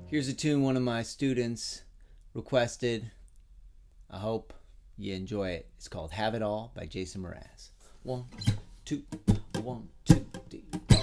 Here's a tune one of my students requested. I hope you enjoy it. It's called Have It All by Jason Mraz. 1, 2, 1, 2, 3, 4.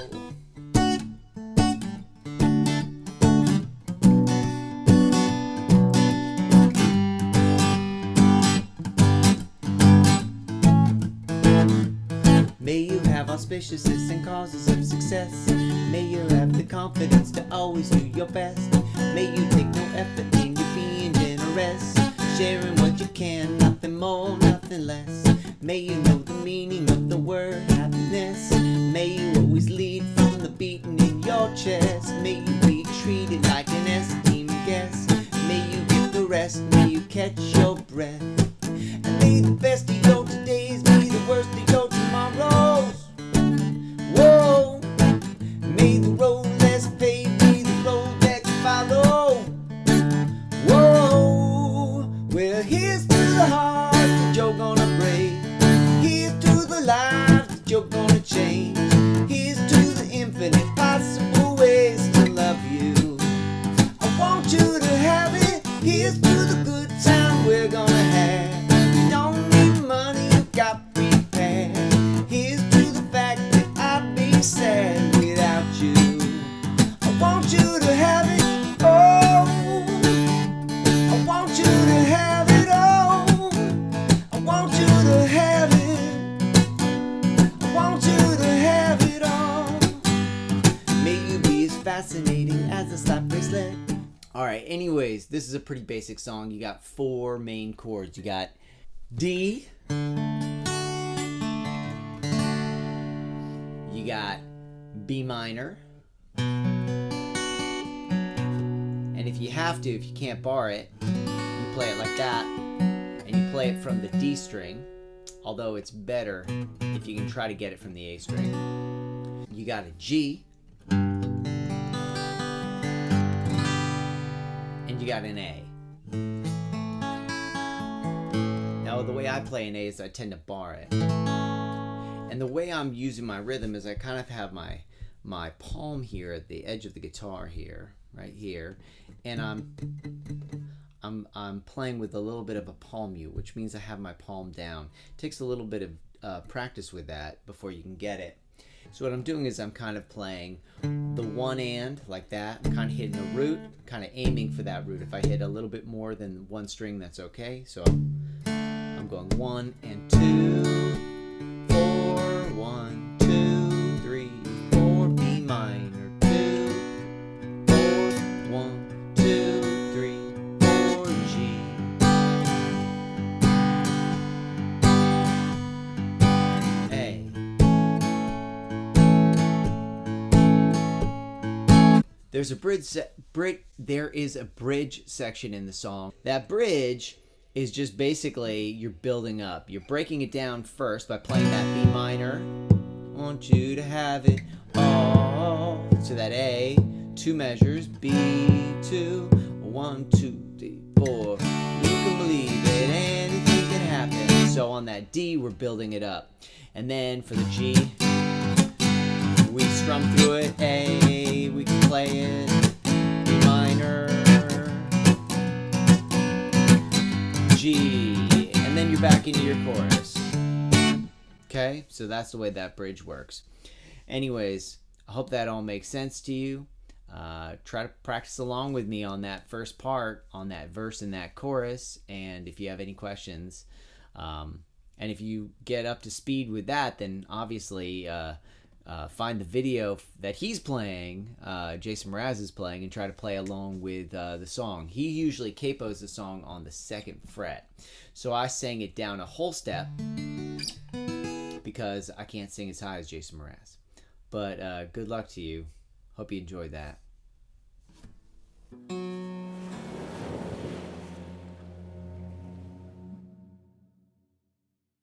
May you have auspiciousness and causes of success. May you have the confidence to always do your best. May you take no effort in you being generous, sharing what you can, nothing more, nothing less. May you know the meaning of the word happiness. May you always lead from the beating in your chest. May you be treated like an esteemed guest. May you give the rest, may you catch your breath. And may the best of your todays be the worst of your tomorrows. Whoa, may the road less paved be the road that you follow. Whoa, well here's to the heart that you're gonna break. Here's to the lives that you're gonna change. Here's to the infinite possible ways to love you. I want you to have it. Here's to the good time we're gonna have. You don't need money, you got prepared. Here's to the fact that I'd be sad without you. I want you to have it, oh. I want you to have it, oh. I want you to have it. I want you to have it all. May you be as fascinating as a slap bracelet. Alright, anyways, this is a pretty basic song. You got 4 main chords. You got D, you got B minor, and if you have to, if you can't bar it, you play it like that, and you play it from the D string, although it's better if you can try to get it from the A string. You got a G, and you got an A. Now the way I play an A is I tend to bar it. And the way I'm using my rhythm is I kind of have my palm here at the edge of the guitar here, right here, and I'm playing with a little bit of a palm mute, which means I have my palm down. It takes a little bit of practice with that before you can get it. So what I'm doing is I'm kind of playing the one and like that. I'm kind of hitting a root, kind of aiming for that root. If I hit a little bit more than one string, that's okay. So I'm going 1 and 2, 4, 1, 2, 3, 4, B minor, 2, 4, 1, 2, 3, 4, G. A. There is a bridge section in the song. That bridge is just basically you're building up. You're breaking it down first by playing that B minor. I want you to have it all. So that A, 2 measures, B2, 1, 2, 3, 4. You can believe it, anything can happen. So on that D, we're building it up. And then for the G, we strum through it. A, we can play it. B minor, G, and then you're back into your chorus. Okay, so that's the way that bridge works. Anyways, I hope that all makes sense to you. Try to practice along with me on that first part, on that verse and that chorus, and if you have any questions, and if you get up to speed with that, then obviously find the video that he's playing, Jason Mraz is playing, and try to play along with the song. He usually capos the song on the 2nd fret. So I sang it down a whole step because I can't sing as high as Jason Mraz. But good luck to you. Hope you enjoyed that.